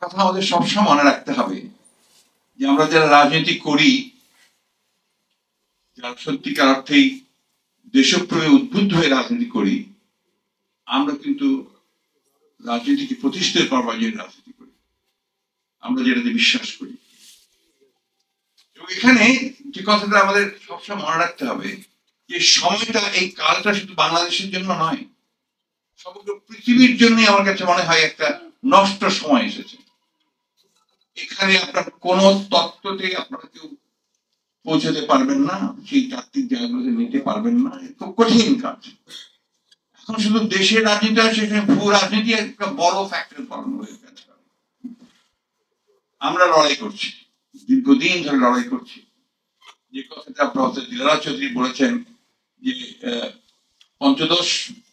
কথা আমাদের সবসময় মনে রাখতে হবে যে আমরা যারা রাজনীতি করি, যারা সত্যিকার অর্থেই দেশপ্রেমে উদ্বুদ্ধ হয়ে রাজনীতি করি, আমরা কিন্তু রাজনীতিকে প্রতিষ্ঠিত করবার জন্য রাজনীতি করি, আমরা যেটাতে বিশ্বাস করি। এবং এখানে যে কথাটা আমাদের সবসময় মনে রাখতে হবে যে সময়টা, এই কালটা শুধু বাংলাদেশের জন্য নয়, সমগ্র পৃথিবীর জন্য আমার কাছে মনে হয় একটা নষ্ট সময় এসেছে। এখানে আপনার কোন তত্ত্বতে আপনারা কেউ পৌঁছাতে পারবেন না, সেই তাত্ত্বিক জায়গাগুলোতে নিতে পারবেন না, খুব কঠিন কাজ। এখন শুধু দেশের রাজনীতি আছে, সেখানে ভূ রাজনীতি একটা বড় ফ্যাক্টর পালন হয়ে গেছে। আমরা লড়াই করছি, দীর্ঘদিন ধরে লড়াই করছি। যে কথাটা প্রফেসর দিলরাজ চৌধুরী বলেছেন যে পঞ্চদশ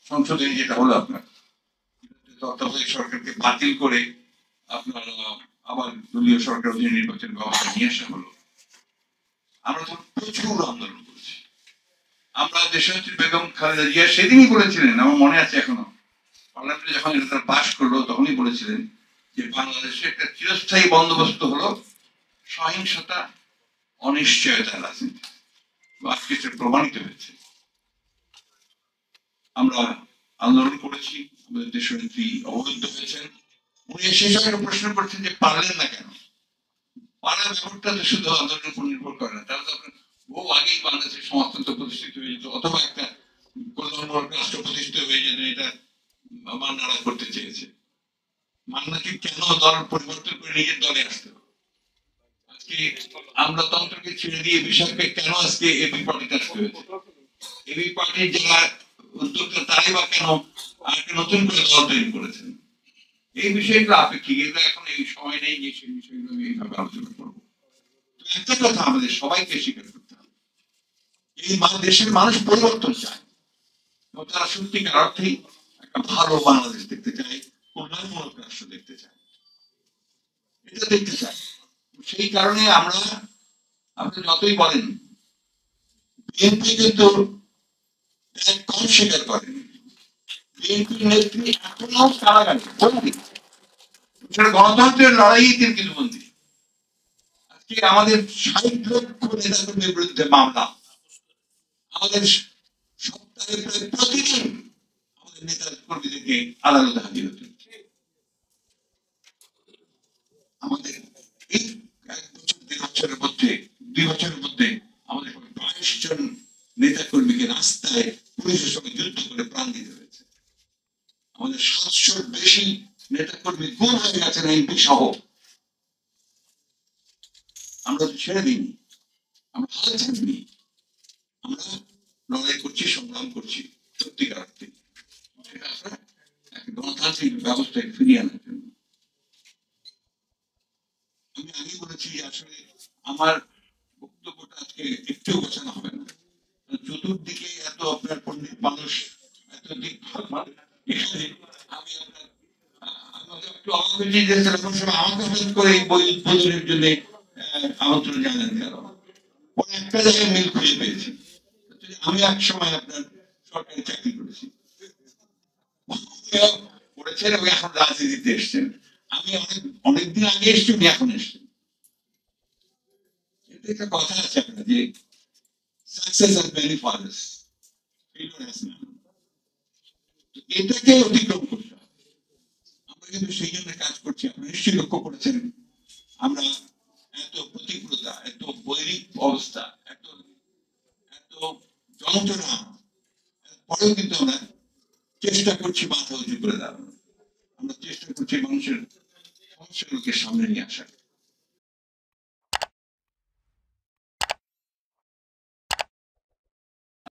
সংশোধনী যেটা হলো আপনার তত্ত্বাবধায়ক সরকারকে বাতিল করে আপনার আবার দলীয় সরকার অধীনে নির্বাচন ব্যবস্থা নিয়ে আসা হলো। আমরা তো প্রচুর আন্দোলন করছি। আমরা দেশনেত্রী বেগম খালেদা জিয়া সেদিনই বলেছিলেন, আমার মনে আছে এখনো, পার্লামেন্টে যখন এটা পাশ করলো তখনই বলেছিলেন যে বাংলাদেশে একটা চিরস্থায়ী বন্দোবস্ত হলো সহিংসতা, অনিশ্চয়তার রাজনীতি। আজকে সেটা প্রমাণিত হয়েছে। আমরা আন্দোলন করেছি, আমাদের দেশনেত্রী অবরুদ্ধ হয়েছেন। উনি সেই সময় প্রশ্ন করছেন যে পারলেন না কেন? পাড়া ব্যাপারটা তো শুধু আন্দোলনের উপর নির্ভর করে না, তাহলে তো আপনার বহু আগেই বাংলাদেশের সমাজতন্ত্র প্রতিষ্ঠিত হয়ে যেত, অথবা একটা কল্যাণমূলক রাষ্ট্র প্রতিষ্ঠিত হয়ে যেত। এটা মান্নারা করতে চেয়েছে। মান্নাকে কেন দল পরিবর্তন করে নিজের দলে আসতে হবে? আজকে আমরা তন্ত্রকে ছেড়ে দিয়ে বিশালকে কেন আজকে এবি পার্টিতে আসতে হয়েছে? এবি পার্টির যারা উদ্যোক্তা তারাই বা কেন আর নতুন করে দল তৈরি করেছেন? এই বিষয়গুলো আপেক্ষিক, এগুলো এখন এই সময় নেই যে সেই বিষয়গুলো আমি এইভাবে আলোচনা করবো। একটা কথা আমাদের সবাইকে স্বীকার করতে হবে, এই দেশের মানুষ পরিবর্তন চায়, এবং তারা সত্যিকার অর্থেই একটা ভালো বাংলাদেশ দেখতে চায়, কল্যাণমূলক রাষ্ট্র দেখতে চায়, এটা দেখতে চায়। সেই কারণে আমরা, আপনি যতই বলেন বিএনপি কিন্তু কম স্বীকার করেন। বিএনপির নেত্রী এখনো কারাগারে বন্দী, গণতন্ত্রের লড়াই তিনি কিন্তু বন্দী। আজকে আমাদের ৬০ লক্ষ নেতাকর্মীর বিরুদ্ধে মামলা, আমাদের সপ্তাহে প্রায় প্রতিদিন আমাদের নেতা কর্মীদেরকে আদালতে হাজির হতে হচ্ছে। আমাদের এই ১ বছর ২ বছরের মধ্যে ২ বছরের মধ্যে আমাদের ২২ জন নেতা কর্মীকে রাস্তায় পুলিশের সঙ্গে যুদ্ধ করে প্রাণ দিতে হয়েছে। আমাদের ৭০০ বেশি নেতা কর্মী গুম হয়ে গেছেন এমপি সহ। আমরা তো ছেড়ে দিইনি, আমরা হাল ছাড়িনি, আমরা লড়াই করছি, সংগ্রাম করছি সত্যিকার অর্থে গণতান্ত্রিক ব্যবস্থায় ফিরিয়ে আনার জন্য। আমি আগে বলেছি যে আসলে আমার বক্তব্যটা আজকে একটু গোছানো হবে না, চতুর্দিকে এত আপনার পণ্ডিত মানুষ, এত দিক এখানে আমি আপনার একটু অবাক হয়েছি যে সেরকম সময় আমাকে হঠাৎ করে এই বই উদ্বোধনের জন্য আমন্ত্রণ জানান কেন? একটা জায়গায় মিল খুঁজে পেয়েছি। আমি এক সময় আপনার সরকারি চাকরি করেছি, করেছেন এবং এখন রাজনীতিতে এসছেন। আমি অনেকদিন আগে এসছি, উনি এখন এসছেন। একটা কথা আছে আপনার যে success has many fathers, failure has none. এটাকে অতিক্রম করতে হবে। আমরা কিন্তু সেই জন্য কাজ করছি। আপনারা নিশ্চয়ই লক্ষ্য করেছেন আমরা এত প্রতিকূলতা, এত বৈরিক অবস্থা, এত যন্ত্রণা পরেও কিন্তু আমরা চেষ্টা করছি মাথা উঁচু করে দাঁড়ানো। আমরা চেষ্টা করছি মানুষের সমস্যাগুলোকে সামনে নিয়ে আসার।